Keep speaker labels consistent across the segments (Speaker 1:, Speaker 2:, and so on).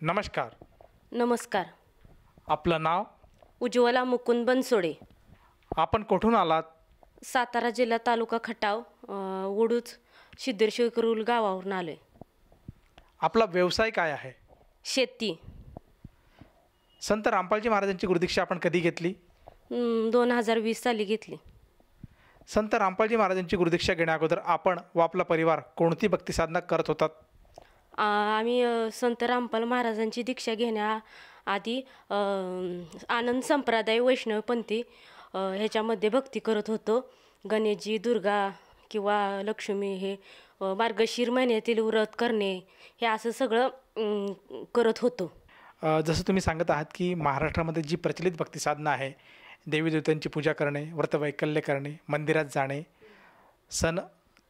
Speaker 1: नमस्कार.
Speaker 2: नमस्कार.
Speaker 1: आपलं नाव?
Speaker 2: उज्ज्वला मुकुंद बनसोडे.
Speaker 1: आपण कुठून आलात?
Speaker 2: सातारा जिल्हा, तालुका खटाव, वडूज सिद्धेश्वर गावावरून आलोय.
Speaker 1: आपला व्यवसाय काय आहे?
Speaker 2: शेती.
Speaker 1: संत रामपालजी महाराजांची गुरुदीक्षा आपण कधी घेतली?
Speaker 2: 2020 साली घेतली.
Speaker 1: संत रामपालजी महाराजांची गुरुदीक्षा घेण्या अगोदर आपण व आपला परिवार कोणती भक्ती साधना करत होतात?
Speaker 2: आम्ही संत रामपाल महाराजांची दीक्षा घेण्याआधी आनंद संप्रदाय वैष्णवपंथी ह्याच्यामध्ये भक्ती करत होतो. गणेशजी, दुर्गा किंवा लक्ष्मी, हे मार्गशीर महिन्यातील व्रत करणे, हे असं सगळं करत होतो.
Speaker 1: जसं तुम्ही सांगत आहात की महाराष्ट्रामध्ये जी प्रचलित भक्ती साधना आहे, देवी देवतांची पूजा करणे, व्रतवैकल्य करणे, मंदिरात जाणे, सण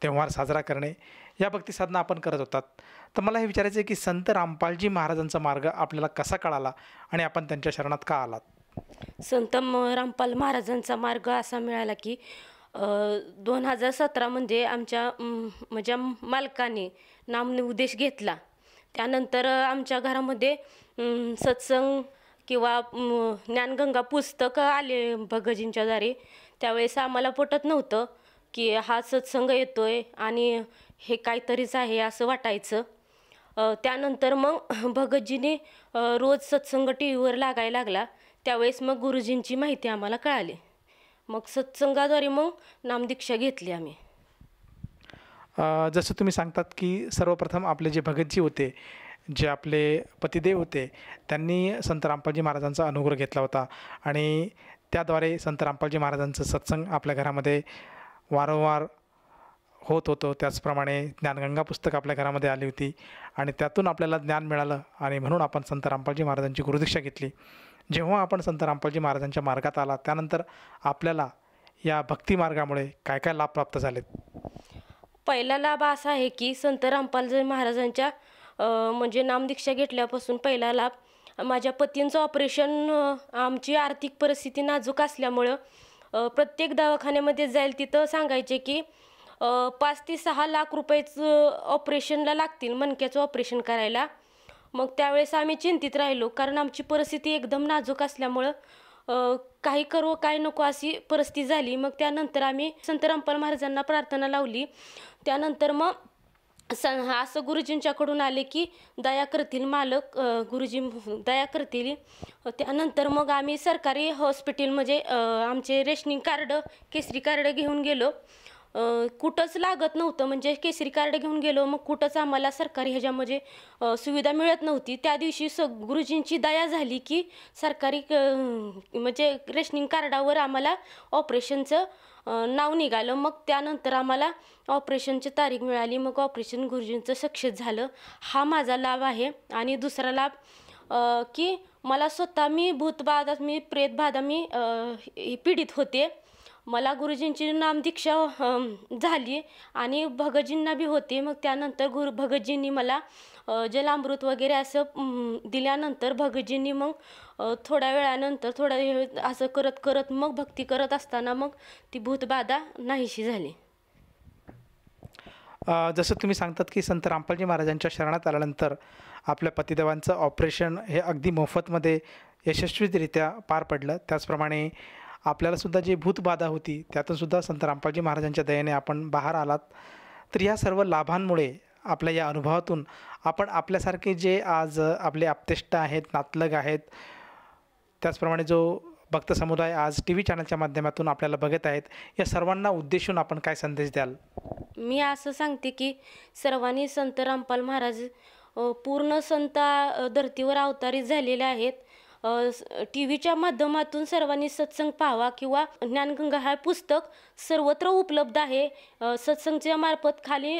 Speaker 1: तेव्हार साजरा करणे, या भक्ती साधना आपण करत होतात. तर मला हे विचारायचं आहे की संत रामपालजी महाराजांचा मार्ग आपल्याला कसा कळाला आणि आपण त्यांच्या शरणात का आलात?
Speaker 2: संत रामपाल महाराजांचा मार्ग असा मिळाला की 2017मध्ये आमच्या माझ्या मालकाने नामनिर्देश घेतला. त्यानंतर आमच्या घरामध्ये सत्संग किंवा ज्ञानगंगा पुस्तक आले भगतजींच्या द्वारे. त्यावेळेस आम्हाला पटत नव्हतं की हा सत्संग येतोय आणि हे काहीतरीच आहे असं वाटायचं. त्यानंतर मग भगतजीने रोज सत्संग टी व्हीवर लागायला लागला. त्यावेळेस मग गुरुजींची माहिती आम्हाला कळाली. मग सत्संगाद्वारे मग नामदीक्षा घेतली आम्ही.
Speaker 1: जसं तुम्ही सांगतात की सर्वप्रथम आपले जे भगतजी होते, जे आपले पतिदेव होते, त्यांनी संत रामपालजी महाराजांचा अनुग्रह घेतला होता आणि त्याद्वारे संत रामपालजी महाराजांचं सत्संग आपल्या घरामध्ये वारंवार होत होतं. त्याचप्रमाणे ज्ञानगंगा पुस्तक आपल्या घरामध्ये आली होती आणि त्यातून आपल्याला ज्ञान मिळालं आणि म्हणून आपण संत रामपालजी महाराजांची गुरुदीक्षा घेतली. जेव्हा आपण संत रामपालजी महाराजांच्या मार्गात आला त्यानंतर आपल्याला या भक्ती मार्गामुळे काय काय लाभ प्राप्त झालेत?
Speaker 2: पहिला लाभ असा आहे की संत रामपालजी महाराजांच्या म्हणजे नामदीक्षा घेतल्यापासून पहिला लाभ, माझ्या पतींचं ऑपरेशन, आमची आर्थिक परिस्थिती नाजूक असल्यामुळं प्रत्येक दवाखान्यामध्ये जाईल तिथं सांगायचे की 5 ते 6 लाख रुपयेचं ऑपरेशनला लागतील, मणक्याचं ऑपरेशन करायला. मग त्यावेळेस आम्ही चिंतित राहिलो, कारण आमची परिस्थिती एकदम नाजूक असल्यामुळं काही करू काय नको अशी परिस्थिती झाली. मग त्यानंतर आम्ही संत रामपाल महाराजांना प्रार्थना लावली. त्यानंतर मग असं गुरुजींच्याकडून आले की दया करतील मालक, गुरुजी दया करतील. त्यानंतर मग आम्ही सरकारी हॉस्पिटलमध्ये आमचे रेशनिंग कार्ड, केसरी कार्ड घेऊन गेलो. कुठंच लागत नव्हतं, म्हणजे केसरी कार्ड घेऊन गेलो, मग कुठंच आम्हाला सरकारी ह्याच्यामध्ये सुविधा मिळत नव्हती. त्या दिवशी गुरुजींची दया झाली की सरकारी म्हणजे रेशनिंग कार्डावर आम्हाला ऑपरेशनचं नाव निघालं. मग त्यानंतर आम्हाला ऑपरेशनची तारीख मिळाली. मग ऑपरेशन गुरुजींचं सक्सेस झालं. हा माझा लाभ आहे. आणि दुसरा लाभ की मला स्वतः मी भूतबाधा, मी प्रेतबाधा, मी पीडित होते. मला गुरुजींची नामदीक्षा झाली आणि भगतजींना बी होते. मग त्यानंतर भगतजींनी मला जलामृत वगैरे असं दिल्यानंतर भगतजींनी मग थोड्या वेळानंतर थोडा वेळ असं करत करत मग भक्ती करत असताना मग ती भूतबाधा नाहीशी झाली.
Speaker 1: जसं तुम्ही सांगतात की संत रामपालजी महाराजांच्या शरणात आल्यानंतर आपल्या पतिदेवांचं ऑपरेशन हे अगदी मोफतमध्ये यशस्वीरित्या पार पडलं. त्याचप्रमाणे आपल्यालासुद्धा जी भूतबाधा होती त्यातूनसुद्धा संत रामपालजी महाराजांच्या दयेने आपण बाहेर आलात. तर या सर्व लाभांमुळे, आपल्या या अनुभवातून आपण आपल्यासारखे जे आज आपले आप्तेष्ट आहेत, नातलग आहेत, त्याचप्रमाणे जो भक्त समुदाय आज टी व्ही चॅनलच्या माध्यमातून आपल्याला बघत आहेत, या सर्वांना उद्देशून आपण काय संदेश द्याल?
Speaker 2: मी असं सांगते की सर्वांनी संत रामपाल महाराज पूर्ण संत धर्तीवर अवतारित झालेले आहेत. टी व्हीच्या माध्यमातून सर्वांनी सत्संग पाहावा किंवा ज्ञानगंगा हा पुस्तक सर्वत्र उपलब्ध आहे. सत्संगच्या मार्फत खाली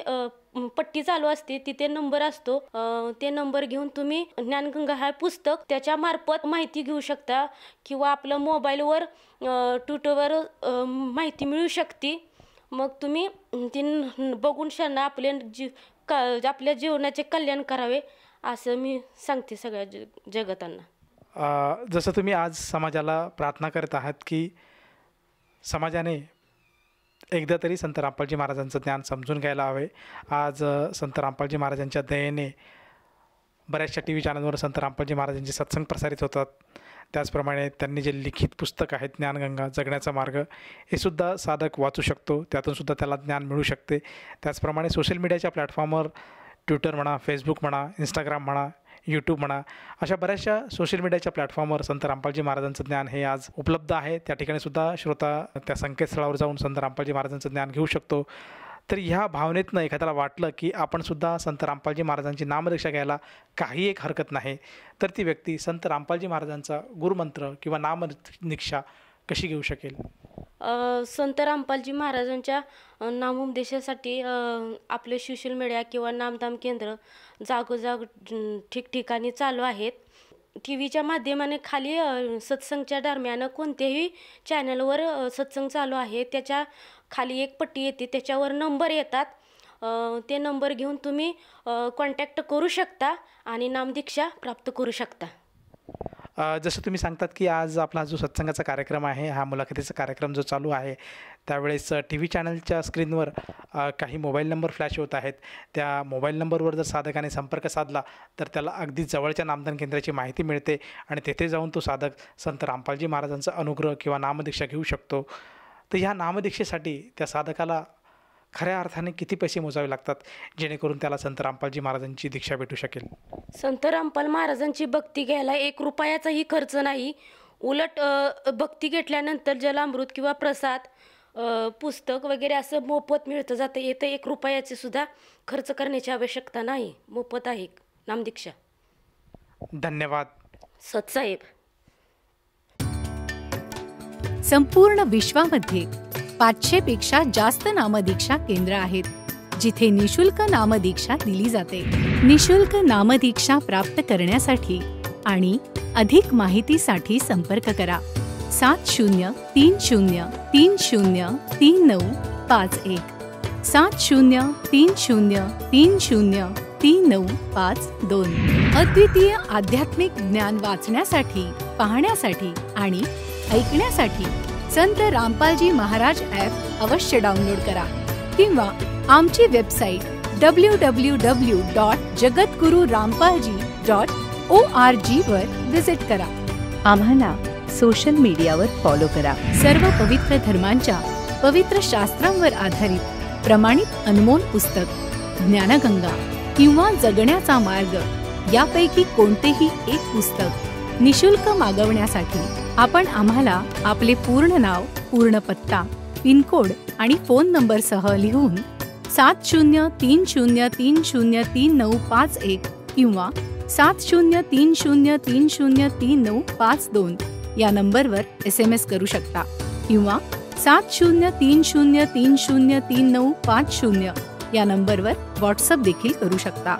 Speaker 2: पट्टी चालू असते, तिथे नंबर असतो. ते नंबर घेऊन तुम्ही ज्ञानगंगा हा पुस्तक त्याच्या मार्फत माहिती घेऊ शकता किंवा आपलं मोबाईलवर ट्विटरवर माहिती मिळू शकते. मग तुम्ही ती बघून शाना आपल्या जीवनाचे कल्याण करावे असं मी सांगते सगळ्या जगतांना.
Speaker 1: जसं तुम्ही आज समाजाला प्रार्थना करत आहात की समाजाने एकदा तरी संत रामपालजी महाराजांचं ज्ञान समजून घ्यायला हवे. आज संत रामपालजी महाराजांच्या दयेने बऱ्याचशा टी व्ही चॅनलवर संत रामपालजी महाराजांचे सत्संग प्रसारित होतात. त्याचप्रमाणे त्यांनी जे लिखित पुस्तक आहे ज्ञानगंगा जगण्याचा मार्ग, हे सुद्धा साधक वाचू शकतो. त्यातूनसुद्धा त्याला ज्ञान मिळू शकते. त्याचप्रमाणे सोशल मीडियाच्या प्लॅटफॉर्मवर ट्विटर म्हणा, फेसबुक म्हणा, इंस्टाग्राम म्हणा, यूट्यूब म्हणा, अशा बऱ्याचशा सोशल मीडियाच्या प्लॅटफॉर्मवर संत रामपालजी महाराजांचं ज्ञान हे आज उपलब्ध आहे. त्या ठिकाणी सुद्धा श्रोता त्या संकेतस्थळावर जाऊन संत रामपालजी महाराजांचं ज्ञान घेऊ शकतो. तर ह्या भावनेतनं एखाद्याला वाटलं की आपणसुद्धा संत रामपालजी महाराजांची नामदीक्षा घ्यायला काही एक हरकत नाही, तर ती व्यक्ती संत रामपालजी महाराजांचा गुरुमंत्र किंवा नामदीक्षा कशी घेऊ शकेल?
Speaker 2: संत रामपालजी महाराजांच्या नामोपदेशासाठी आपले सोशल मीडिया किंवा नामधाम केंद्र जागोजाग ठिकठिकाणी चालू आहेत. टी व्हीच्या माध्यमाने खाली सत्संगच्या दरम्यान कोणत्याही चॅनलवर सत्संग चालू आहे त्याच्या खाली एक पट्टी येते, त्याच्यावर नंबर येतात. ते नंबर घेऊन तुम्ही कॉन्टॅक्ट करू शकता आणि नामदीक्षा प्राप्त करू शकता.
Speaker 1: जसं तुम्ही सांगतात की आज आपला जो सत्संगाचा कार्यक्रम आहे, हा मुलाखतीचा कार्यक्रम जो चालू आहे, त्यावेळेस टी व्ही चॅनलच्या स्क्रीनवर काही मोबाईल नंबर फ्लॅश होत आहेत. त्या मोबाईल नंबरवर जर साधकाने संपर्क साधला तर त्याला अगदी जवळच्या नामदान केंद्राची माहिती मिळते आणि तेथे जाऊन तो साधक संत रामपालजी महाराजांचा अनुग्रह किंवा नामदीक्षा घेऊ शकतो. तर ह्या नामदीक्षेसाठी त्या साधकाला खऱ्या अर्थाने किती पैसे मोजावे लागतात जेणेकरून त्याला संत रामपालजी महाराजांची दीक्षा भेटू शकेल?
Speaker 2: संत रामपाल महाराजांची भक्ती घ्यायला 1 रुपयाचाही खर्च नाही. उलट भक्ती घेतल्यानंतर जलामृत किंवा प्रसाद, पुस्तक वगैरे असं मोफत मिळतं जातं. येतं 1 रुपयाचे सुद्धा खर्च करण्याची आवश्यकता नाही. मोफत आहे नामदीक्षा.
Speaker 1: धन्यवाद
Speaker 2: सतसाहेब.
Speaker 3: संपूर्ण विश्वामध्ये 500 पेक्षा जास्त नामदीक्षा केंद्र आहेत जिथे निशुल्क नामदीक्षा दिली जाते. निशुल्क नामदीक्षा प्राप्त करण्यासाठी आणि अधिक माहितीसाठी संपर्क करा 7030303951 7030303952. अद्वितीय आध्यात्मिक ज्ञान वाचण्यासाठी, पाहण्यासाठी आणि ऐकण्यासाठी संत रामपालजी महाराज ॲप अवश्य डाउनलोड करा किंवा आमची वेबसाईट www.jagatgururampalji.org वर विजिट करा.
Speaker 4: आम्हाला सोशल मीडियावर फॉलो करा.
Speaker 3: सर्व पवित्र धर्मांच्या पवित्र शास्त्रांवर आधारित प्रमाणित अनमोल पुस्तक ज्ञानगंगा किंवा जगण्याचा मार्ग यापैकी कोणतेही एक पुस्तक निशुल्क मागवण्यासाठी आपण आम्हाला आपले पूर्ण नाव, पूर्ण पत्ता, पिनकोड आणि फोन नंबरसह लिहून 7030303951 किंवा 7030303952 या नंबरवर SMS करू शकता किंवा 7030303950 या नंबरवर व्हॉट्सअप देखील करू शकता.